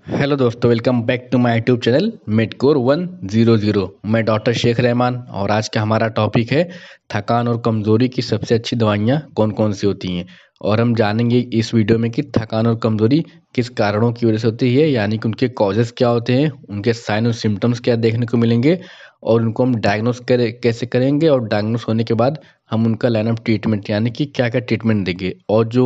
Hello दोस्तों, welcome back to my YouTube channel Medcore 100। मैं doctor Sheikh Rahman और आज का हमारा टॉपिक है थकान और कमज़ोरी की सबसे अच्छी दवाइयाँ कौन कौन सी होती हैं। और हम जानेंगे इस वीडियो में कि थकान और कमज़ोरी किस कारणों की वजह से होती है, यानी कि उनके कॉजेज़ क्या होते हैं, उनके साइन और सिम्टम्स क्या देखने को मिलेंगे और उनको हम डायग्नोस कैसे करेंगे और डायग्नोस होने के बाद हम उनका लाइन ऑफ ट्रीटमेंट यानी कि क्या क्या ट्रीटमेंट देंगे और जो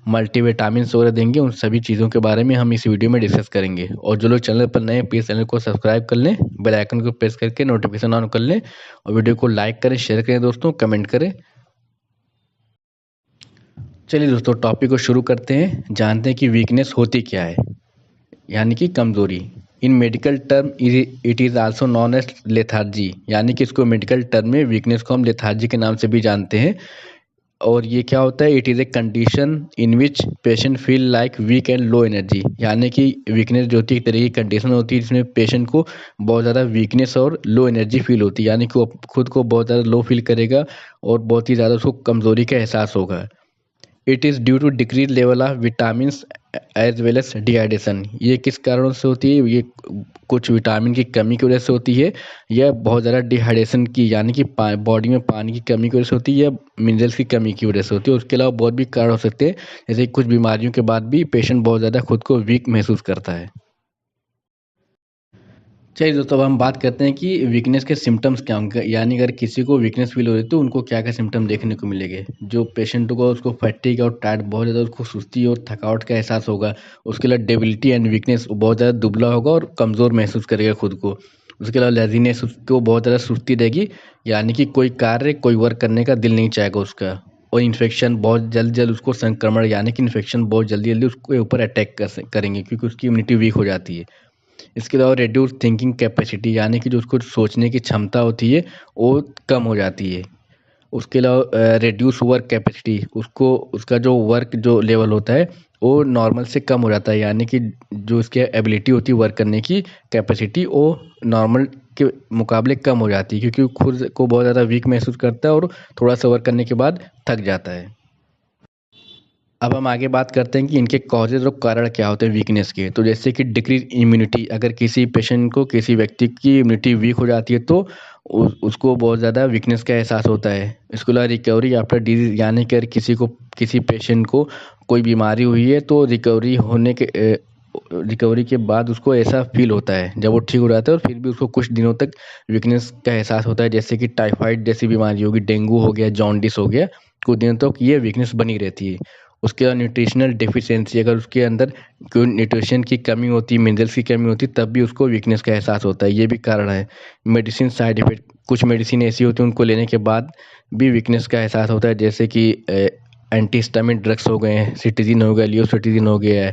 मल्टीविटामिन्स वगैरह देंगे, उन सभी चीज़ों के बारे में हम इस वीडियो में डिस्कस करेंगे। और जो लोग चैनल पर नए हैं प्लीज़ चैनल को सब्सक्राइब कर लें, बेल आइकन को प्रेस करके नोटिफिकेशन ऑन कर लें और वीडियो को लाइक करें, शेयर करें दोस्तों, कमेंट करें। चलिए दोस्तों, टॉपिक को शुरू करते हैं। जानते हैं कि वीकनेस होती क्या है, यानी कि कमज़ोरी। In medical term it is also known as lethargy, यानी कि इसको मेडिकल टर्म में वीकनेस को हम लेथार्जी के नाम से भी जानते हैं। और ये क्या होता है, it is a condition in which patient feel like weak and low energy, यानी कि वीकनेस जो होती है एक तरह की कंडीशन होती है जिसमें पेशेंट को बहुत ज़्यादा वीकनेस और लो एनर्जी फील होती है, यानी कि वो खुद को बहुत ज़्यादा लो फील करेगा और बहुत ही ज़्यादा उसको कमज़ोरी का एहसास होगा। It is due to decrease level of vitamins as well as dehydration. ये किस कारणों से होती है, ये कुछ विटामिन की कमी की वजह से होती है या बहुत ज़्यादा डिहाइड्रेशन की, यानी कि बॉडी में पानी की कमी की वजह से होती है या मिनरल्स की कमी की वजह से होती है। उसके अलावा बहुत भी कारण हो सकते हैं, जैसे कुछ बीमारियों के बाद भी पेशेंट बहुत ज़्यादा खुद को वीक महसूस करता है। चलिए दोस्तों, अब हम बात करते हैं कि वीकनेस के सिम्टम्स क्या होंगे, यानी अगर किसी को वीकनेस फील हो रही है तो उनको क्या क्या सिम्टम देखने को मिलेंगे। जो पेशेंट होगा उसको फैटीग और टायर्ड, बहुत ज़्यादा उसको सुस्ती और थकावट का एहसास होगा। उसके अलावा डेबिलिटी एंड वीकनेस, बहुत ज़्यादा दुबला होगा और कमज़ोर महसूस करेगा खुद को। उसके अलावा लेजीनेस, उसको बहुत ज़्यादा सुस्ती रहेगी, यानी कि कोई कार्य कोई वर्क करने का दिल नहीं चाहेगा उसका। और इन्फेक्शन, बहुत जल्द जल्द उसको संक्रमण, यानी कि इन्फेक्शन बहुत जल्दी जल्दी उसके ऊपर अटैक करेंगे क्योंकि उसकी इम्यूनिटी वीक हो जाती है। इसके अलावा रिड्यूस थिंकिंग कैपेसिटी, यानी कि जो उसको सोचने की क्षमता होती है वो कम हो जाती है। उसके अलावा रिड्यूस वर्क कैपेसिटी, उसको उसका जो वर्क जो लेवल होता है वो नॉर्मल से कम हो जाता है, यानी कि जो उसकी एबिलिटी होती है वर्क करने की कैपेसिटी वो नॉर्मल के मुकाबले कम हो जाती है क्योंकि वो खुद को बहुत ज़्यादा वीक महसूस करता है और थोड़ा सा वर्क करने के बाद थक जाता है। अब हम आगे बात करते हैं कि इनके कॉजेज़ और कारण क्या होते हैं वीकनेस के। तो जैसे कि डिक्रीज़ इम्यूनिटी, अगर किसी पेशेंट को, किसी व्यक्ति की इम्यूनिटी वीक हो जाती है तो उसको बहुत ज़्यादा वीकनेस का एहसास होता है। इसके अलावा रिकवरी आफ्टर डिजीज़, यानी कि अगर किसी पेशेंट को कोई बीमारी हुई है तो रिकवरी के बाद उसको ऐसा फ़ील होता है जब वो ठीक हो जाता है और फिर भी उसको कुछ दिनों तक वीकनेस का एहसास होता है, जैसे कि टाइफाइड जैसी बीमारी होगी, डेंगू हो गया, जॉन्डिस हो गया, कुछ दिनों तक ये वीकनेस बनी रहती है। उसके बाद न्यूट्रिशनल डेफिशिएंसी, अगर उसके अंदर कोई न्यूट्रिशन की कमी होती, मिनरल्स की कमी होती, तब भी उसको वीकनेस का एहसास होता है, ये भी कारण है। मेडिसिन साइड इफ़ेक्ट, कुछ मेडिसिन ऐसी होती है उनको लेने के बाद भी वीकनेस का एहसास होता है, जैसे कि एंटीहिस्टामिन ड्रग्स हो गए हैं, सिटिजिन हो गया, लियोसिटिजिन हो गया है,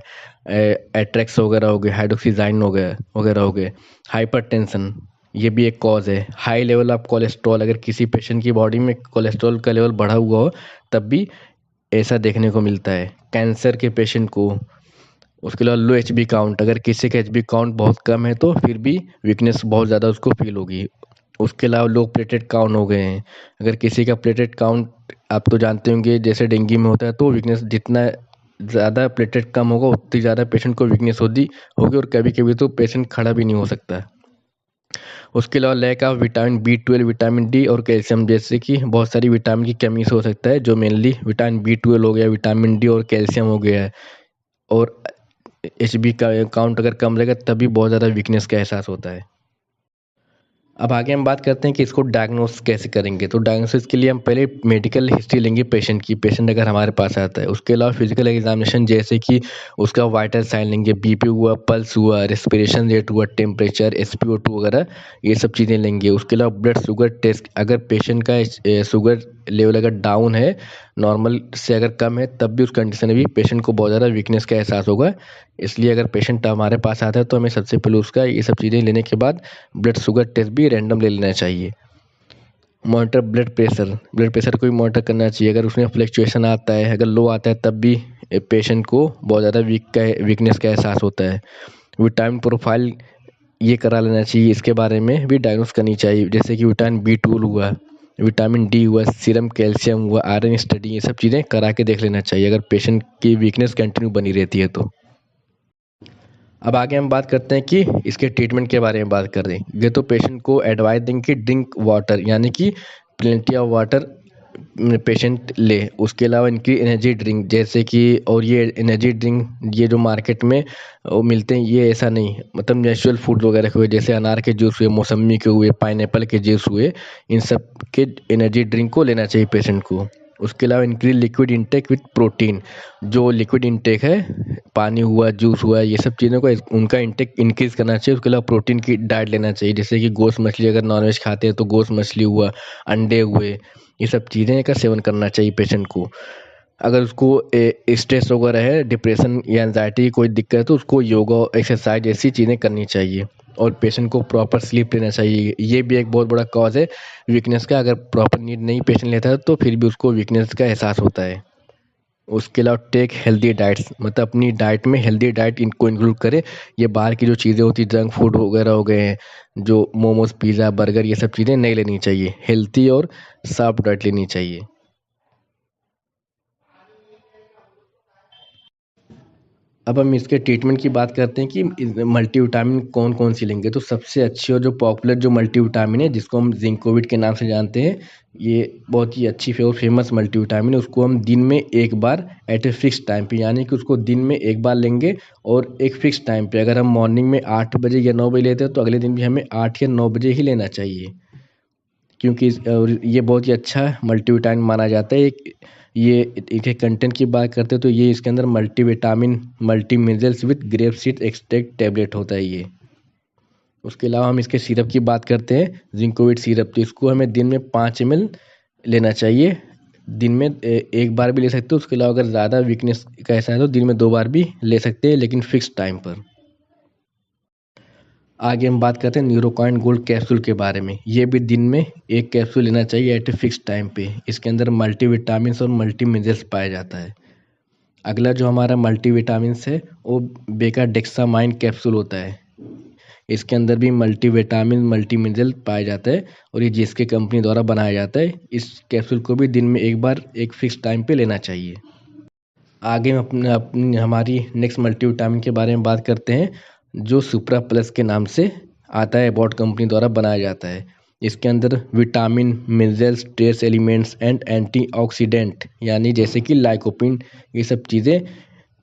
एट्रेक्स वगैरह हो गए, हाइड्रोक्सीजाइन हो गया वगैरह हो गए। हाइपरटेंशन, ये भी एक कॉज है। हाई लेवल ऑफ कोलेस्ट्रॉल, अगर किसी पेशेंट की बॉडी में कोलेस्ट्रॉल का लेवल बढ़ा हुआ हो तब भी ऐसा देखने को मिलता है। कैंसर के पेशेंट को, उसके अलावा लो एचबी काउंट, अगर किसी का एचबी काउंट बहुत कम है तो फिर भी वीकनेस बहुत ज़्यादा उसको फील होगी। उसके अलावा लो प्लेटेट काउंट हो गए हैं, अगर किसी का प्लेटेट काउंट आप तो जानते होंगे जैसे डेंगू में होता है, तो वीकनेस जितना ज़्यादा प्लेटेट कम होगा उतनी ज़्यादा पेशेंट को वीकनेस होगी और कभी कभी तो पेशेंट खड़ा भी नहीं हो सकता। उसके अलावा lack of vitamin B 12, vitamin D और कैल्शियम, जैसे कि बहुत सारी विटामिन की कमी से हो सकता है, जो मेनली विटामिन बी 12 हो गया, विटामिन डी और कैल्शियम हो गया है। और एचबी का काउंट अगर कम रहेगा तभी बहुत ज़्यादा वीकनेस का एहसास होता है। अब आगे हम बात करते हैं कि इसको डायग्नोस कैसे करेंगे। तो डायग्नोसिस के लिए हम पहले मेडिकल हिस्ट्री लेंगे पेशेंट की, पेशेंट अगर हमारे पास आता है। उसके अलावा फिजिकल एग्जामिनेशन, जैसे कि उसका वाइटल साइन लेंगे, बीपी हुआ, पल्स हुआ, रेस्पिरेशन रेट हुआ, टेम्परेचर, SpO2 वगैरह, ये सब चीज़ें लेंगे। उसके अलावा ब्लड शुगर टेस्ट, अगर पेशेंट का शुगर लेवल अगर डाउन है, नॉर्मल से अगर कम है, तब भी उस कंडीशन में भी पेशेंट को बहुत ज़्यादा वीकनेस का एहसास होगा। इसलिए अगर पेशेंट हमारे पास आता है तो हमें सबसे पहले उसका ये सब चीज़ें लेने के बाद ब्लड शुगर टेस्ट भी रैंडम ले लेना चाहिए। मॉनिटर ब्लड प्रेशर को भी मॉनिटर करना चाहिए। अगर उसमें फ्लक्चुएशन आता है, अगर लो आता है, तब भी पेशेंट को बहुत ज़्यादा वीकनेस का एहसास होता है। विटामिन प्रोफाइल ये करा लेना चाहिए, इसके बारे में भी डायग्नोस करनी चाहिए, जैसे कि विटामिन बी 12 हुआ, विटामिन डी हुआ, सीरम कैल्शियम हुआ, आयरन स्टडी, ये सब चीज़ें करा के देख लेना चाहिए अगर पेशेंट की वीकनेस कंटिन्यू बनी रहती है तो। अब आगे हम बात करते हैं कि इसके ट्रीटमेंट के बारे में बात कर रहे हैं। ये तो पेशेंट को एडवाइस देंगे कि ड्रिंक वाटर, यानी कि प्लेंटी ऑफ वाटर पेशेंट ले। उसके अलावा इनकी एनर्जी ड्रिंक जैसे कि, और ये एनर्जी ड्रिंक ये जो मार्केट में वो मिलते हैं, ये ऐसा नहीं, मतलब नेचुरल फूड वगैरह हुए, जैसे अनार के जूस हुए, मौसम्मी के हुए, पाइनएप्पल के जूस हुए, इन सब के एनर्जी ड्रिंक को लेना चाहिए पेशेंट को। उसके अलावा increase liquid intake with protein, जो लिक्विड इंटेक है, पानी हुआ, जूस हुआ, ये सब चीज़ों को उनका इंटेक इंक्रीज करना चाहिए। उसके अलावा प्रोटीन की डाइट लेना चाहिए, जैसे कि गोश्त मछली, अगर नॉनवेज खाते हैं तो गोश्त मछली हुआ, अंडे हुए, ये सब चीज़ें का सेवन करना चाहिए पेशेंट को। अगर उसको स्ट्रेस वगैरह है, डिप्रेशन या एंजाइटी की कोई दिक्कत है, तो उसको योगा, एक्सरसाइज ऐसी चीज़ें करनी चाहिए। और पेशेंट को प्रॉपर स्लीप लेना चाहिए। ये भी एक बहुत बड़ा कॉज है वीकनेस का। अगर प्रॉपर नींद नहीं पेशेंट लेता है तो फिर भी उसको वीकनेस का एहसास होता है। उसके अलावा टेक हेल्दी डाइट्स, मतलब अपनी डाइट में हेल्दी डाइट इनको इंक्लूड करें। ये बाहर की जो चीज़ें होती हैं, जंक फूड वगैरह हो गए हैं, जो मोमोज, पिज़्ज़ा, बर्गर, ये सब चीज़ें नहीं लेनी चाहिए। हेल्थी और सॉफ्ट डाइट लेनी चाहिए। अब हम इसके ट्रीटमेंट की बात करते हैं कि मल्टीविटामिन कौन कौन सी लेंगे। तो सबसे अच्छी और जो पॉपुलर जो मल्टीविटामिन है, जिसको हम जिंकोविट के नाम से जानते हैं, ये बहुत ही अच्छी और फेमस मल्टीविटामिन है। उसको हम दिन में एक बार एट ए फिक्स टाइम पे, यानी कि उसको दिन में एक बार लेंगे और एक फिक्स टाइम पे। अगर हम मॉर्निंग में 8 बजे या 9 बजे लेते हैं तो अगले दिन भी हमें 8 या 9 बजे ही लेना चाहिए, क्योंकि और ये बहुत ही अच्छा मल्टीविटामिन माना जाता है। एक ये इनके कंटेंट की बात करते हैं तो ये इसके अंदर multivitamin, multi minerals with grape seed extract tablet होता है ये। उसके अलावा हम इसके सिरप की बात करते हैं, जिंकोविट सिरप। तो इसको हमें दिन में 5 ml लेना चाहिए। दिन में एक बार भी ले सकते हो। उसके अलावा अगर ज़्यादा वीकनेस का ऐसा है तो दिन में 2 बार भी ले सकते हैं, लेकिन फिक्स टाइम पर। आगे हम बात करते हैं न्यूरोकॉइन गोल्ड कैप्सूल के बारे में। ये भी दिन में एक कैप्सूल लेना चाहिए एट ए फिक्स टाइम पे। इसके अंदर मल्टीविटामिन और मल्टी मिनरल्स पाया जाता है। अगला जो हमारा मल्टीविटामिन्स है वो बेकाडेक्सामाइन कैप्सूल होता है। इसके अंदर भी मल्टीविटामिन, मल्टी मिनरल पाया जाता है और ये जिसके कंपनी द्वारा बनाया जाता है। इस कैप्सूल को भी दिन में एक बार एक फिक्स टाइम पे लेना चाहिए। आगे हम अपनी हमारी नेक्स्ट मल्टीविटामिन के बारे में बात करते हैं, जो सुप्रा प्लस के नाम से आता है, एबॉट कंपनी द्वारा बनाया जाता है। इसके अंदर vitamin, minerals, trace elements and antioxidant, यानी जैसे कि लाइकोपिन, ये सब चीज़ें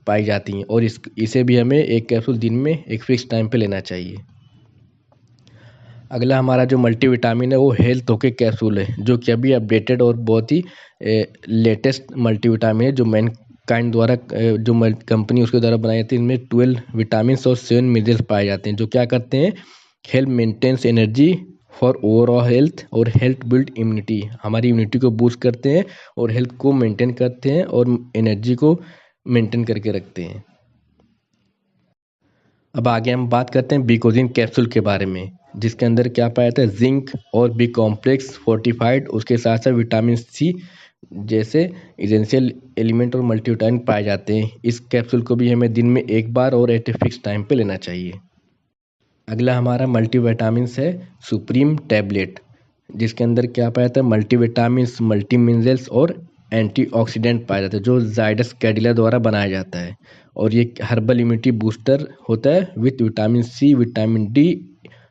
पाई जाती हैं। और इसे भी हमें एक कैप्सूल दिन में एक फिक्स टाइम पे लेना चाहिए। अगला हमारा जो मल्टीविटामिन है वो हेल्थ ओके कैप्सूल है, जो कि अभी अपडेटेड और बहुत ही लेटेस्ट मल्टीविटामिन है, जो मैनकाइंड द्वारा जो कंपनी उसके द्वारा बनाई जाती है। इनमें 12 विटामिन और 7 मिनरल्स पाए जाते हैं, जो क्या करते हैं, help maintains energy for overall health और हेल्थ बिल्ड इम्यूनिटी। हमारी इम्यूनिटी को बूस्ट करते हैं और हेल्थ को मेंटेन करते हैं और एनर्जी को मेंटेन करके रखते हैं। अब आगे हम बात करते हैं बीकोजिन कैप्सूल के बारे में, जिसके अंदर क्या पाया जाता है, जिंक और बी कॉम्प्लेक्स फोर्टिफाइड, उसके साथ साथ विटामिन सी जैसे इसेंशियल एलिमेंट और मल्टीविटामिन पाए जाते हैं। इस कैप्सूल को भी हमें दिन में एक बार और एट ए फिक्स टाइम पे लेना चाहिए। अगला हमारा मल्टीविटामिन है सुप्रीम टैबलेट, जिसके अंदर क्या पाया जाता है, मल्टीविटामिन, मल्टी मिनरल्स और एंटीऑक्सीडेंट पाया जाता है, जो जायडस कैडिला द्वारा बनाया जाता है। और ये हर्बल इम्यूनिटी बूस्टर होता है with vitamin C, vitamin D,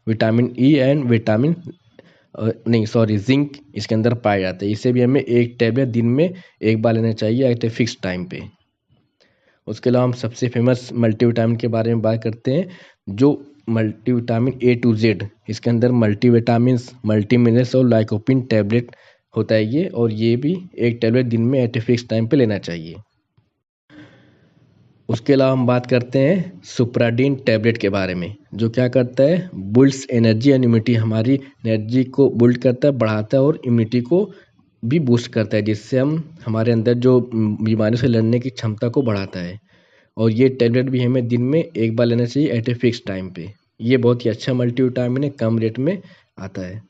vitamin E and vitamin नहीं सॉरी जिंक इसके अंदर पाया जाता है। इसे भी हमें एक टैबलेट दिन में एक बार लेना चाहिए एट ए फिक्स टाइम पे। उसके अलावा हम सबसे फेमस मल्टीविटामिन के बारे में बात करते हैं, जो मल्टीविटामिन ए टू जेड। इसके अंदर मल्टीविटामिन, मल्टी मिनरल्स और लाइकोपिन टैबलेट होता है ये, और ये भी एक टैबलेट दिन में एट ए फिक्स टाइम पे लेना चाहिए। उसके अलावा हम बात करते हैं सुप्राडीन टैबलेट के बारे में, जो क्या करता है, बुल्ड्स एनर्जी एंड इम्यूनिटी। हमारी एनर्जी को बुल्ड करता है, बढ़ाता है और इम्यूनिटी को भी बूस्ट करता है, जिससे हम हमारे अंदर जो बीमारियों से लड़ने की क्षमता को बढ़ाता है। और ये टैबलेट भी हमें दिन में एक बार लेना चाहिए एट ए फिक्स टाइम पे। ये बहुत ही अच्छा मल्टीविटामिन है, कम रेट में आता है।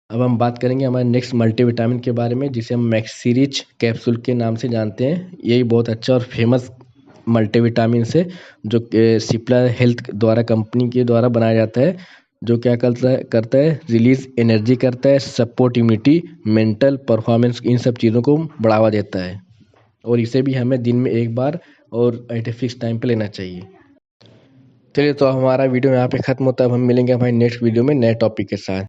अब हम बात करेंगे हमारे नेक्स्ट मल्टीविटामिन के बारे में, जिसे हम मैक्सीरिच कैप्सूल के नाम से जानते हैं। यही बहुत अच्छा और फेमस मल्टीविटामिन है, जो सिप्ला हेल्थ द्वारा कंपनी के द्वारा बनाया जाता है। जो क्या करता है, रिलीज एनर्जी करता है, सपोर्ट इम्यूनिटी, मेंटल परफॉर्मेंस, इन सब चीज़ों को बढ़ावा देता है। और इसे भी हमें दिन में एक बार और एट ए फिक्स टाइम पे लेना चाहिए। चलिए तो हमारा वीडियो यहाँ पे खत्म होता है। अब हम मिलेंगे हमारे नेक्स्ट वीडियो में नए टॉपिक के साथ।